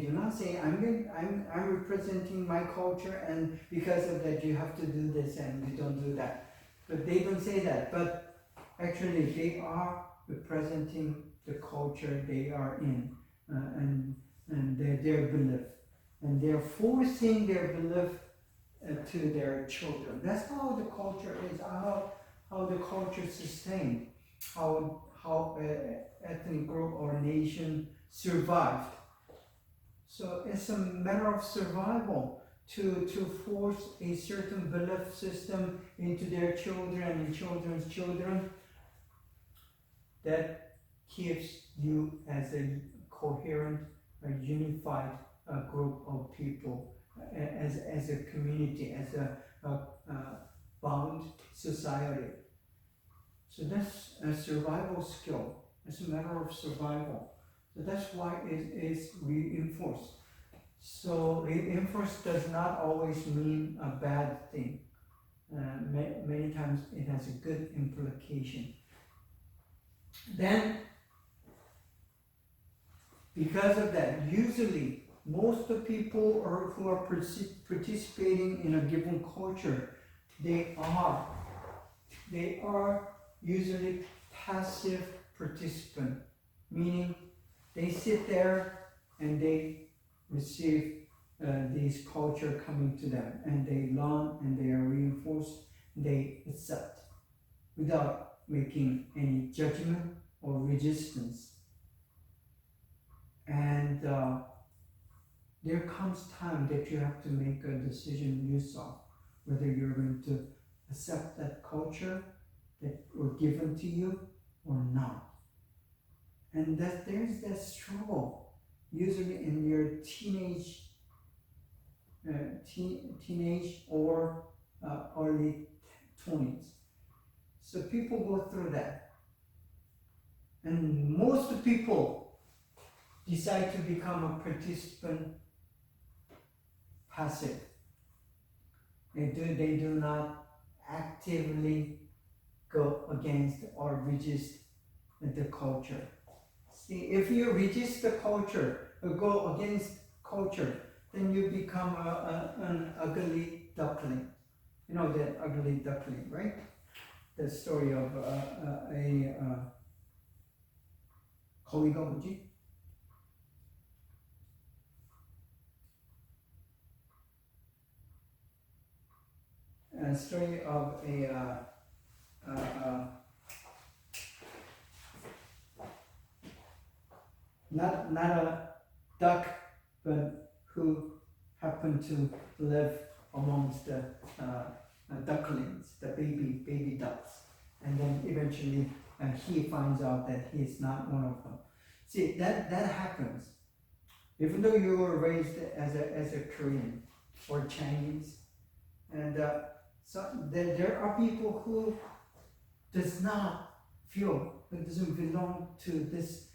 do not say I'm representing my culture, and because of that you have to do this and you don't do that. But they don't say that. But actually they are representing the culture they are in, and their belief, and they're forcing their belief to their children. That's how the culture is, how the culture is sustained, how ethnic group or nation survived. So it's a matter of survival to force a certain belief system into their children and children's children that keeps you as a coherent, a unified group of people, as a community, as a bound society. So that's a survival skill. It's a matter of survival. So that's why it is reinforced. So reinforced does not always mean a bad thing. Many times it has a good implication. Then, because of that, usually most of the people who are participating in a given culture, they are usually passive participant, meaning they sit there and they receive this culture coming to them, and they learn and they are reinforced, they accept without making any judgment or resistance. And there comes time that you have to make a decision yourself, whether you're going to accept that culture that was given to you or not. And that there's that struggle, usually in your teenage or early 20s. So people go through that. And most people decide to become a participant passive. They do not actively go against or resist the culture. See, if you resist the culture or go against culture, then you become an ugly duckling. You know that ugly duckling, right? The story of 거위가 뭐지? A story of not a duck, but who happened to live amongst the ducklings, the baby ducks, and then eventually he finds out that he is not one of them. See, that happens. Even though you were raised as a Korean or Chinese, and so there are people who does not feel, who doesn't belong to this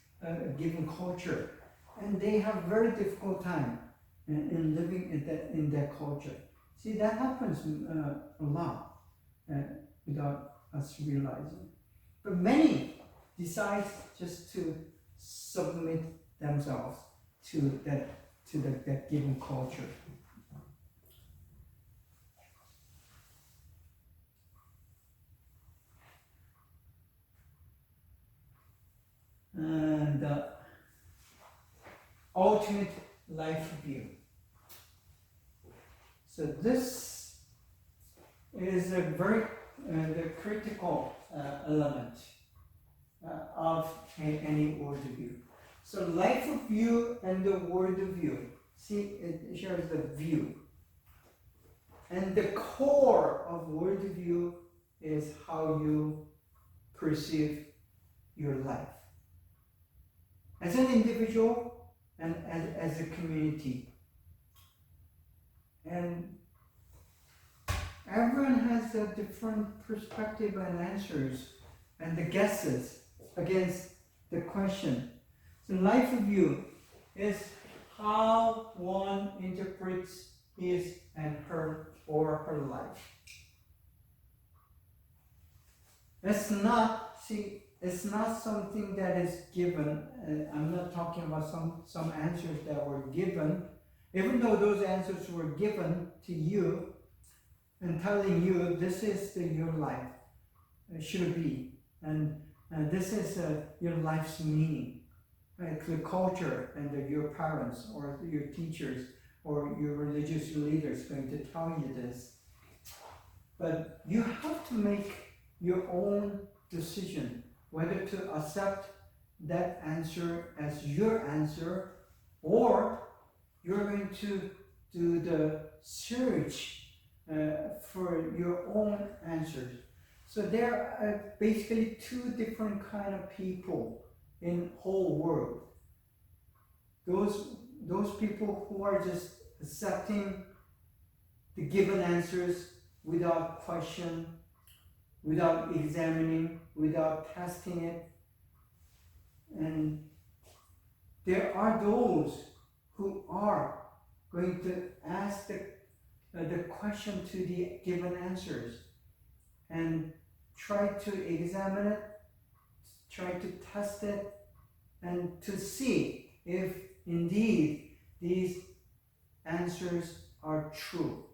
given culture, and they have very difficult time in living in that culture. See, that happens a lot without us realizing. But many decide just to submit themselves to that given culture. And ultimate life view. So this is a very the critical element of any worldview. So life view and the worldview. See, it shares the view. And the core of worldview is how you perceive your life. As an individual and as a community. And everyone has a different perspective and answers and the guesses against the question. So life view is how one interprets his and her or her life. It's not something that is given. I'm not talking about some answers that were given, even though those answers were given to you and telling you this is your life should be, and this is your life's meaning. Right? The culture and your parents or your teachers or your religious leaders going to tell you this. But you have to make your own decision whether to accept that answer as your answer, or you're going to do the search for your own answers. So there are basically two different kind of people in whole world. Those people who are just accepting the given answers without question, without examining, without testing it. And there are those who are going to ask the question to the given answers and try to examine it, try to test it, and to see if indeed these answers are true.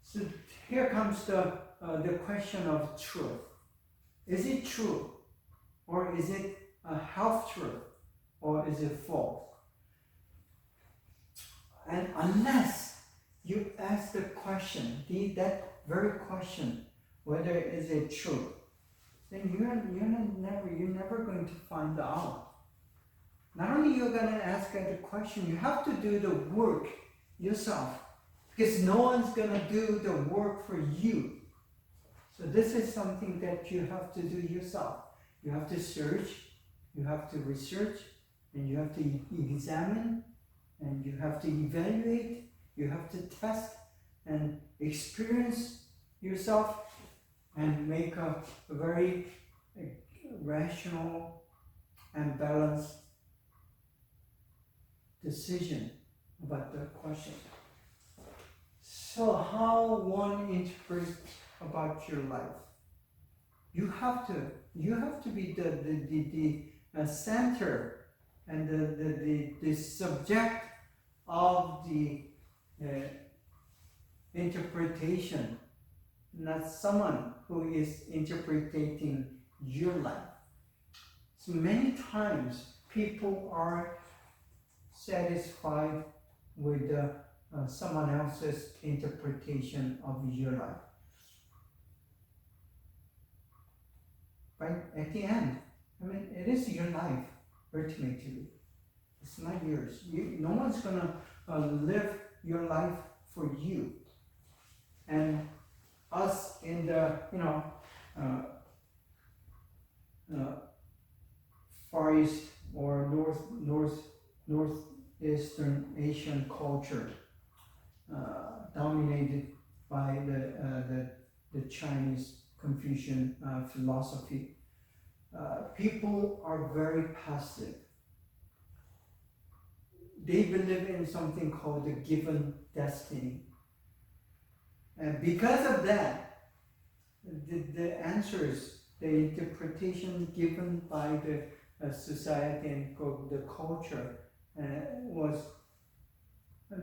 So here comes the question of truth. Is it true? Or is it a half truth? Or is it false? And unless you ask the question, that very question, whether is it true, then you're never going to find out. Not only you're going to ask the question, you have to do the work yourself, because no one's going to do the work for you. So this is something that you have to do yourself. You have to search, you have to research, and you have to examine, and you have to evaluate, you have to test and experience yourself and make a very rational and balanced decision about the question. So how one interprets about your life? You have to be the center and the subject of the interpretation, not someone who is interpreting your life. So many times people are satisfied with someone else's interpretation of your life. Right? At the end, I mean, it is your life, ultimately. It's not yours. No one's going to live your life for you. And us in the, Far East or Northeastern Asian culture, dominated by the Chinese Confucian philosophy, people are very passive. They believe in something called the given destiny. And because of that, the answers, the interpretation given by the society and the culture was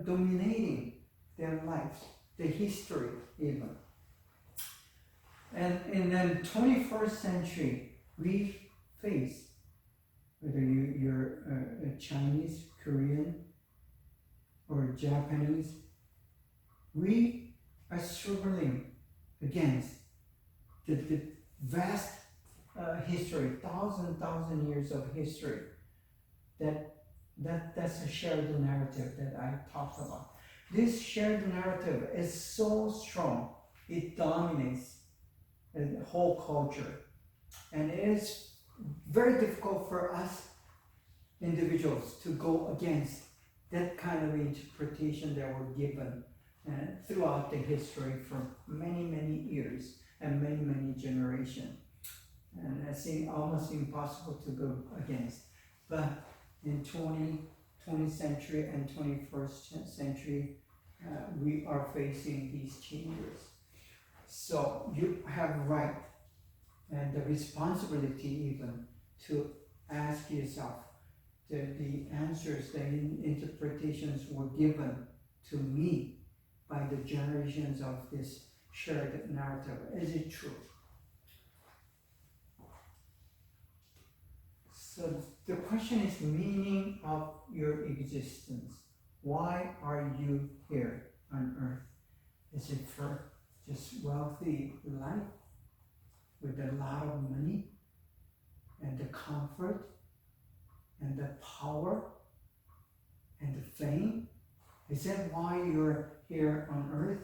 dominating their lives, the history even. And in the 21st century, we face, whether you're Chinese, Korean, or Japanese, we are struggling against the vast history, thousand years of history. That's a shared narrative that I talked about. This shared narrative is so strong, it dominates the whole culture. And it is very difficult for us individuals to go against that kind of interpretation that were given throughout the history for many years and many generations. And it seems almost impossible to go against. But in 20th century and 21st century, we are facing these changes. So you have right and the responsibility even to ask yourself the answers, the interpretations were given to me by the generations of this shared narrative. Is it true? So the question is meaning of your existence. Why are you here on earth? Is it for just wealthy life with a lot of money and the comfort and the power and the fame? Is that why you're here on earth?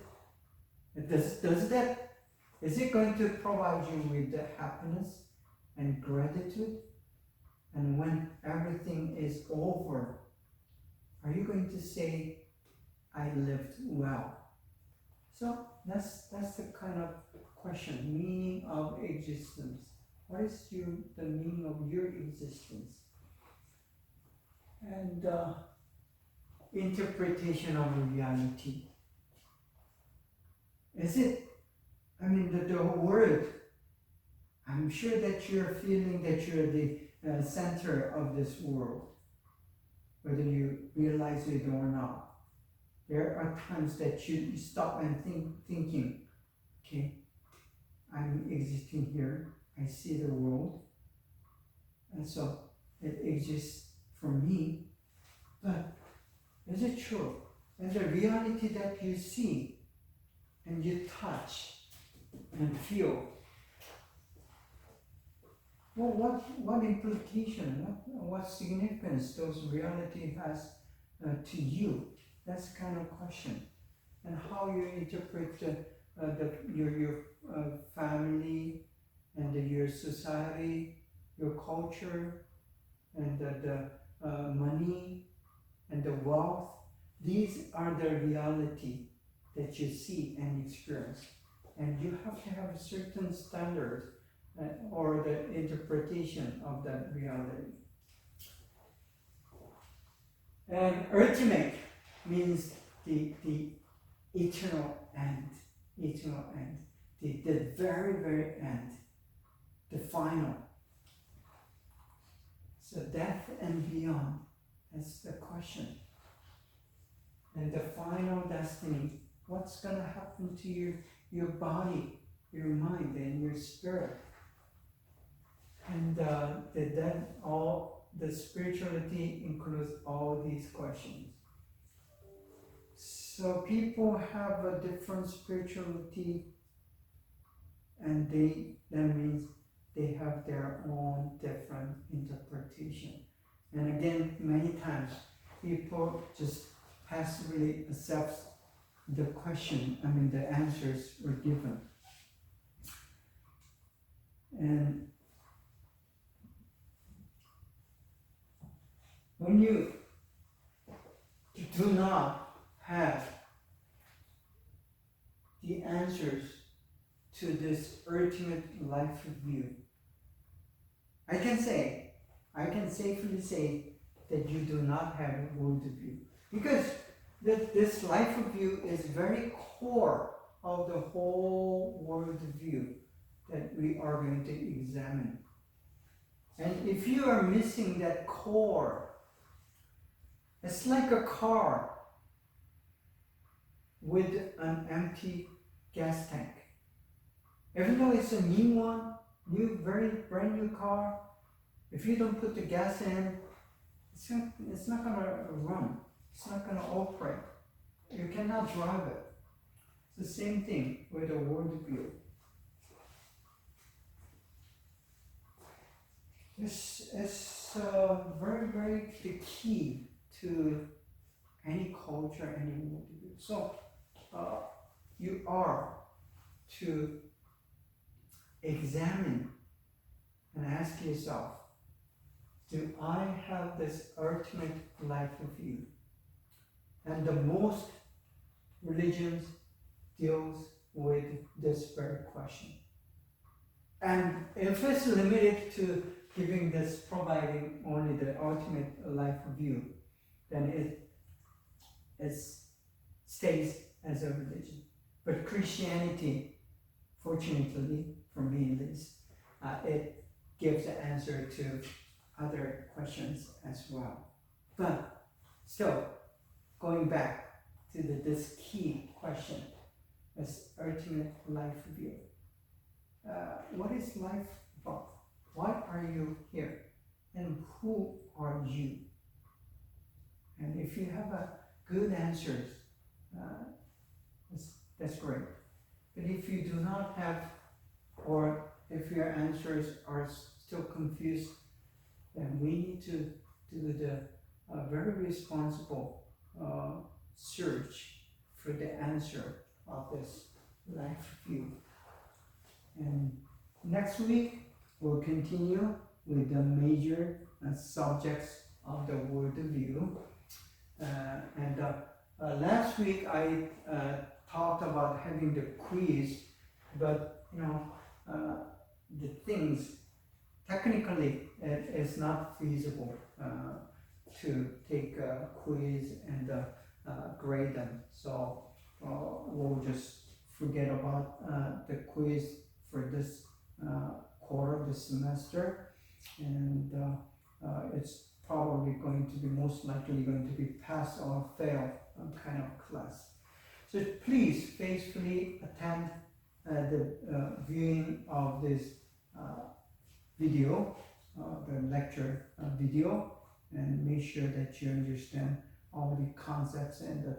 Is it going to provide you with the happiness and gratitude? And when everything is over, are you going to say, I lived well? So that's the kind of question, meaning of existence. What is the meaning of your existence? And interpretation of reality. Is it, the word, I'm sure that you're feeling that you're the center of this world, whether you realize it or not. There are times that you stop and thinking, okay, I'm existing here, I see the world, and so it exists for me, but is it true? And the reality that you see and you touch and feel, well, what implication, what significance those reality has to you? That's the kind of question. And how you interpret your family and your society, your culture, and the money and the wealth. These are the reality that you see and experience. And you have to have a certain standard or the interpretation of that reality. And ultimate means the eternal end, the very, very end, the final. So death and beyond, that's the question. And the final destiny, what's going to happen to your body, your mind, and your spirit? And the spirituality includes all these questions. So people have a different spirituality, and that means they have their own different interpretation. And again, many times people just passively accept the answers were given. And when you do not have the answers to this ultimate life view, I can safely say that you do not have a worldview, because this life view is very core of the whole worldview that we are going to examine. And if you are missing that core, it's like a car with an empty gas tank. Even though it's a new one, very brand new car, if you don't put the gas in, it's not going to run. It's not going to operate. You cannot drive it. It's the same thing with a worldview. This is very, very the key to any culture, any worldview. So you are to examine and ask yourself, do I have this ultimate life view? And the most religions deals with this very question. And if it's limited to providing only the ultimate life view, then it stays as a religion. But Christianity, fortunately for me at least, it gives the answer to other questions as well. But still, going back to this key question, this ultimate life view. What is life about? Why are you here? And who are you? And if you have a good answers, that's great. But if you do not have, or if your answers are still confused, then we need to do the very responsible search for the answer of this life view. And next week, we'll continue with the major subjects of the worldview. Last week I talked about having the quiz, but the things technically it is not feasible to take a quiz and grade them. So we'll just forget about the quiz for this quarter, this semester, and it's probably most likely going to be pass or fail kind of class. So please faithfully attend the viewing of this video, the lecture video, and make sure that you understand all the concepts and the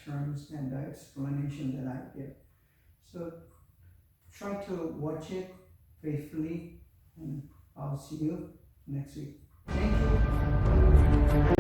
terms and the explanation that I give. So try to watch it faithfully, and I'll see you next week. Thank you.